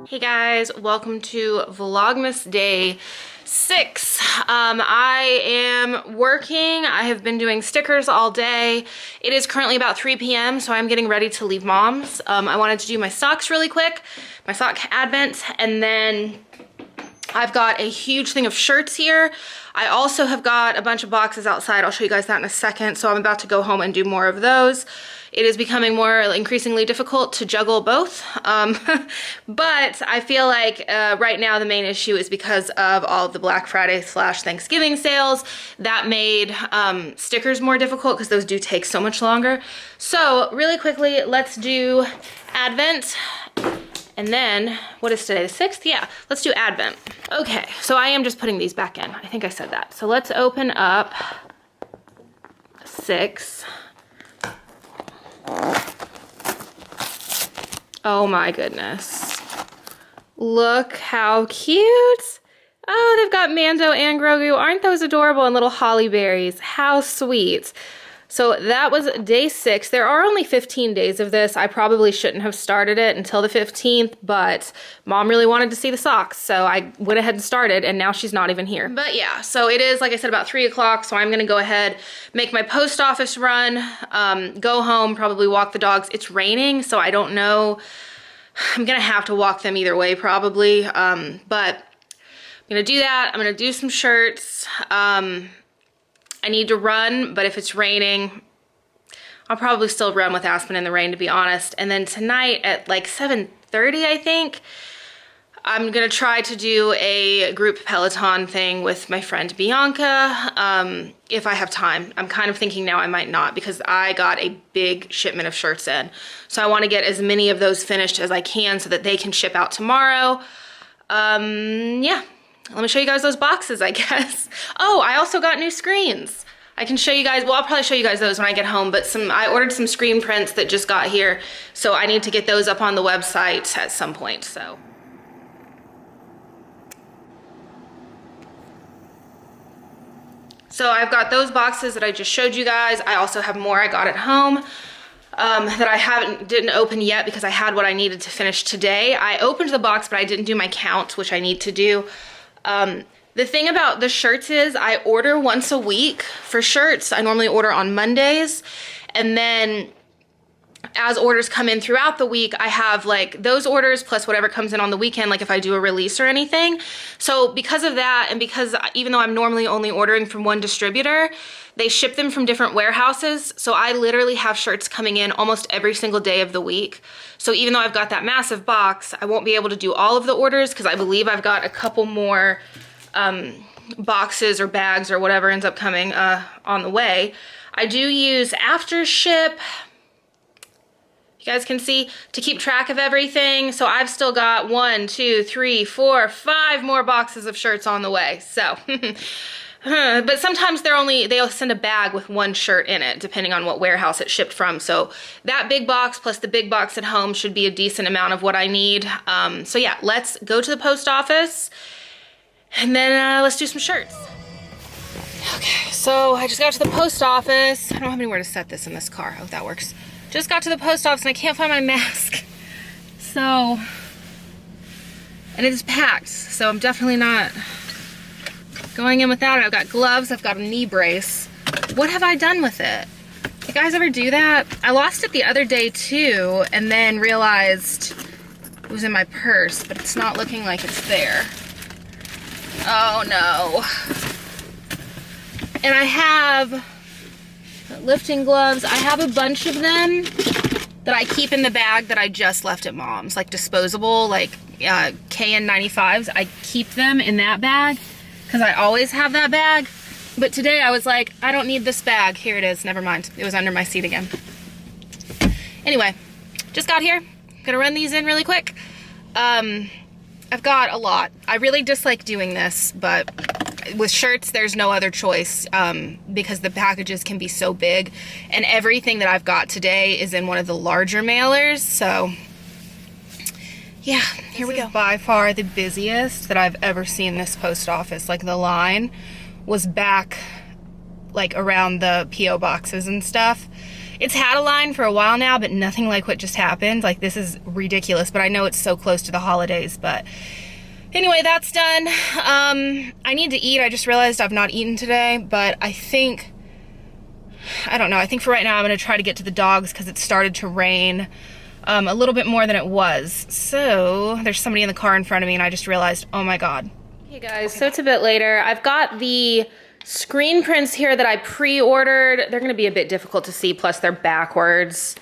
Hey guys, welcome to Vlogmas day 6. I am working. I have been doing stickers all day. It is currently about 3 p.m. so I'm getting ready to leave mom's. I wanted to do my socks really quick, my sock advent, and then I've got a huge thing of shirts here. I also have got a bunch of boxes outside. I'll show you guys that in a second. So I'm about to go home and do more of those. It is becoming increasingly difficult to juggle both. But I feel like right now the main issue is because of all of the Black Friday / Thanksgiving sales. That made stickers more difficult because those do take so much longer. So really quickly, let's do Advent. And then, what is today, the 6th? Yeah, let's do Advent. Okay, so I am just putting these back in. I think I said that. So let's open up 6. Oh my goodness. Look how cute. Oh, they've got Mando and Grogu. Aren't those adorable? And little holly berries. How sweet. So that was day 6. There are only 15 days of this. I probably shouldn't have started it until the 15th, but mom really wanted to see the socks, so I went ahead and started, and now she's not even here. But yeah, so it is, like I said, about 3 o'clock, so I'm gonna go ahead, make my post office run, go home, probably walk the dogs. It's raining, so I don't know. I'm gonna have to walk them either way, probably, but I'm gonna do that. I'm gonna do some shirts. I need to run, but if it's raining, I'll probably still run with Aspen in the rain, to be honest. And then tonight at like 7:30, I think, I'm gonna try to do a group Peloton thing with my friend Bianca, if I have time. I'm kind of thinking now I might not, because I got a big shipment of shirts in. So I wanna get as many of those finished as I can so that they can ship out tomorrow. Yeah. Let me show you guys those boxes, I guess. Oh, I also got new screens. I can show you guys, well, I'll probably show you guys those when I get home, but I ordered some screen prints that just got here, so I need to get those up on the website at some point, so. So I've got those boxes that I just showed you guys. I also have more I got at home that I didn't open yet because I had what I needed to finish today. I opened the box, but I didn't do my count, which I need to do. The thing about the shirts is I order once a week for shirts. I normally order on Mondays, and then as orders come in throughout the week, I have like those orders plus whatever comes in on the weekend, like if I do a release or anything. So because of that, and because even though I'm normally only ordering from one distributor, they ship them from different warehouses. So I literally have shirts coming in almost every single day of the week. So even though I've got that massive box, I won't be able to do all of the orders because I believe I've got a couple more boxes or bags or whatever ends up coming on the way. I do use After Ship, you guys can see, to keep track of everything. So I've still got 1, 2, 3, 4, 5 more boxes of shirts on the way. So, but sometimes they'll send a bag with 1 shirt in it, depending on what warehouse it's shipped from. So that big box plus the big box at home should be a decent amount of what I need. So yeah, let's go to the post office and then let's do some shirts. Okay, so I just got to the post office. I don't have anywhere to set this in this car. Oh, that works. Just got to the post office and I can't find my mask. So, and it is packed, so I'm definitely not going in without it. I've got gloves, I've got a knee brace. What have I done with it? You guys ever do that? I lost it the other day too, and then realized it was in my purse, but it's not looking like it's there. Oh no. And I have lifting gloves. I have a bunch of them that I keep in the bag that I just left at mom's, like disposable, like KN95s. I keep them in that bag because I always have that bag. But today I was like, I don't need this bag. Here it is. Never mind. It was under my seat again. Anyway, just got here. Gonna run these in really quick. I've got a lot. I really dislike doing this, but with shirts, there's no other choice because the packages can be so big, and everything that I've got today is in one of the larger mailers. So yeah, here we go. By far the busiest that I've ever seen this post office. Like the line was back like around the PO boxes and stuff. It's had a line for a while now, but nothing like what just happened. Like, this is ridiculous, but I know it's so close to the holidays. But anyway, that's done. I need to eat. I just realized I've not eaten today, but I think, I don't know, I think for right now I'm gonna try to get to the dogs because it started to rain a little bit more than it was. So there's somebody in the car in front of me and I just realized, oh my God. Hey guys, so it's a bit later. I've got the screen prints here that I pre-ordered. They're gonna be a bit difficult to see, plus they're backwards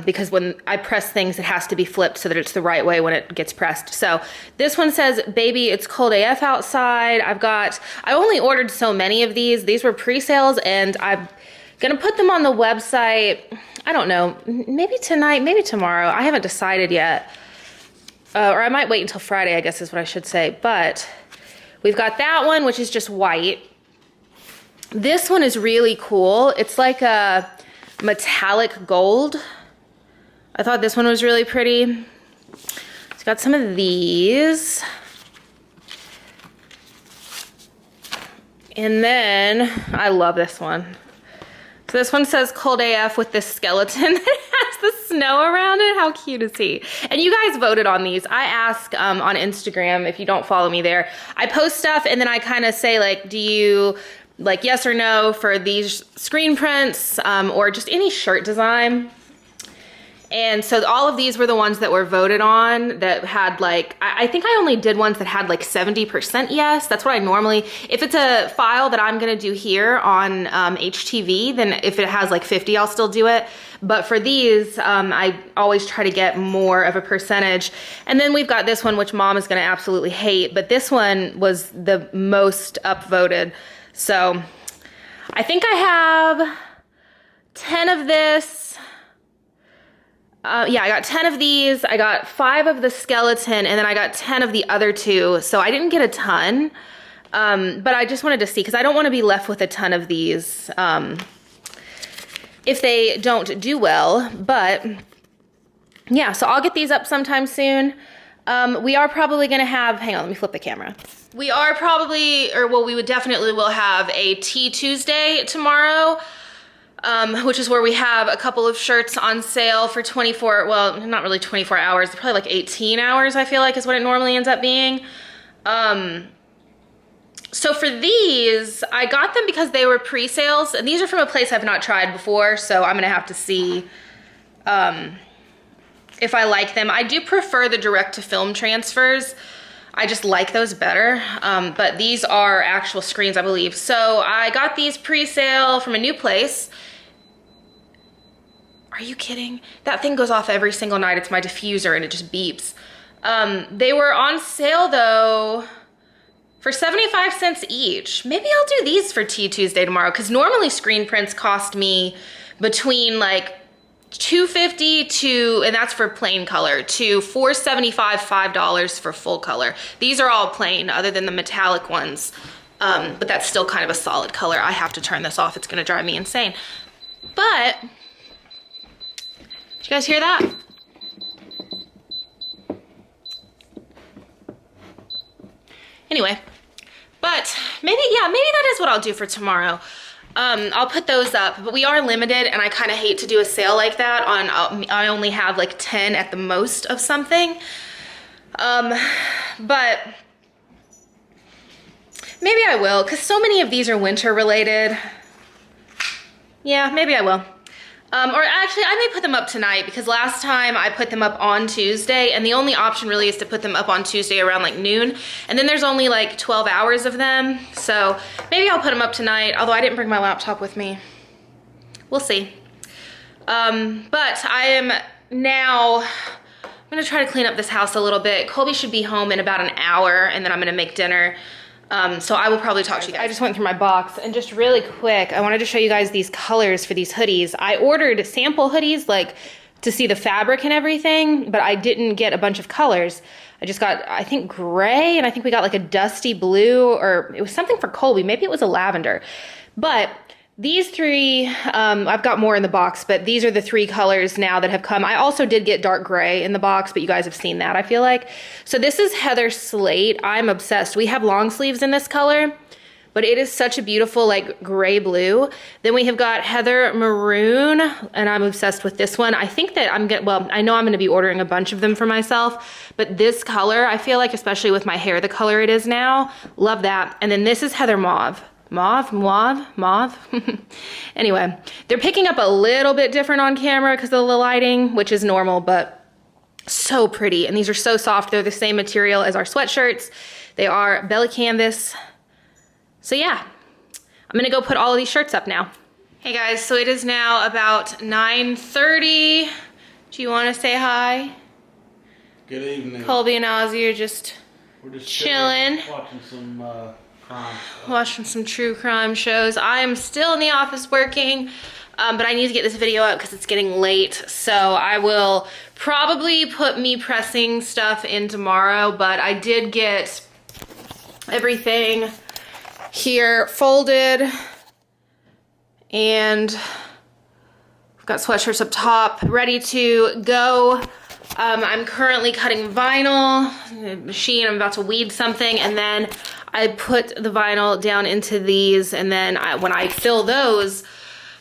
because when I press things, it has to be flipped so that it's the right way when it gets pressed. So this one says, baby, it's cold AF outside. I only ordered so many of these. These were pre-sales and I'm gonna put them on the website. I don't know, maybe tonight, maybe tomorrow. I haven't decided yet. Or I might wait until Friday, I guess is what I should say. But we've got that one, which is just white. This one is really cool. It's like a metallic gold. I thought this one was really pretty. It's got some of these. And then, I love this one. So this one says cold AF with this skeleton that has the snow around it. How cute is he? And you guys voted on these. I ask on Instagram, if you don't follow me there, I post stuff and then I kind of say like, do you like yes or no for these screen prints or just any shirt design? And so all of these were the ones that were voted on that had like, I think I only did ones that had like 70% yes. That's what I normally, if it's a file that I'm gonna do here on HTV, then if it has like 50, I'll still do it. But for these, I always try to get more of a percentage. And then we've got this one, which Mom is gonna absolutely hate, but this one was the most upvoted. So I think I have 10 of this. Yeah, I got 10 of these, I got 5 of the skeleton, and then I got 10 of the other 2. So I didn't get a ton, but I just wanted to see, because I don't want to be left with a ton of these if they don't do well. But yeah, so I'll get these up sometime soon. We are probably going to have, hang on, let me flip the camera. We are probably, or well, we would definitely will have a Tea Tuesday tomorrow. Which is where we have a couple of shirts on sale for 24, well, not really 24 hours, probably like 18 hours, I feel like is what it normally ends up being. So for these, I got them because they were pre-sales, and these are from a place I've not tried before, so I'm gonna have to see if I like them. I do prefer the direct-to-film transfers. I just like those better, but these are actual screens, I believe. So I got these pre-sale from a new place. Are you kidding? That thing goes off every single night. It's my diffuser and it just beeps. They were on sale though for 75 cents each. Maybe I'll do these for Tea Tuesday tomorrow, because normally screen prints cost me between like $2.50 to, and that's for plain color, to $4.75, $5 for full color. These are all plain other than the metallic ones, but that's still kind of a solid color. I have to turn this off. It's gonna drive me insane. But, did you guys hear that? Anyway, but maybe, yeah, maybe that is what I'll do for tomorrow. I'll put those up, but we are limited and I kind of hate to do a sale like that on, I only have like 10 at the most of something. But maybe I will, because so many of these are winter related. Yeah, maybe I will. Or actually, I may put them up tonight, because last time I put them up on Tuesday, and the only option really is to put them up on Tuesday around like noon, and then there's only like 12 hours of them, so maybe I'll put them up tonight, although I didn't bring my laptop with me. We'll see. But I am now, I'm gonna try to clean up this house a little bit. Colby should be home in about an hour, and then I'm gonna make dinner. So I will probably talk to you guys. I just went through my box, and just really quick, I wanted to show you guys these colors for these hoodies. I ordered sample hoodies, like to see the fabric and everything, but I didn't get a bunch of colors. I just got, I think, gray, and I think we got like a dusty blue, or it was something for Colby. Maybe it was a lavender. But these three, I've got more in the box, but these are the 3 colors now that have come. I also did get dark gray in the box, but you guys have seen that, I feel like. So this is Heather Slate. I'm obsessed. We have long sleeves in this color, but it is such a beautiful like gray blue. Then we have got Heather Maroon, and I'm obsessed with this one. I think that I know I'm gonna be ordering a bunch of them for myself, but this color, I feel like, especially with my hair the color it is now, love that. And then this is Heather Mauve. Mauve. Anyway, they're picking up a little bit different on camera because of the lighting, which is normal, but so pretty. And these are so soft. They're the same material as our sweatshirts. They are Bella Canvas. So yeah, I'm gonna go put all of these shirts up now. Hey guys, so it is now about 9:30. Do you wanna say hi? Good evening. Colby and Ozzy are just chilling. Watching some true crime shows. I am still in the office working, but I need to get this video up because it's getting late. So I will probably put me pressing stuff in tomorrow, but I did get everything here folded, and I've got sweatshirts up top ready to go. I'm currently cutting vinyl, machine, I'm about to weed something, and then I put the vinyl down into these, and then when I fill those,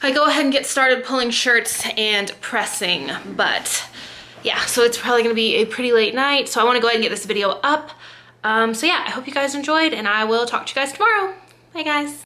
I go ahead and get started pulling shirts and pressing. But yeah, so it's probably gonna be a pretty late night, so I wanna go ahead and get this video up. So yeah, I hope you guys enjoyed, and I will talk to you guys tomorrow. Bye guys.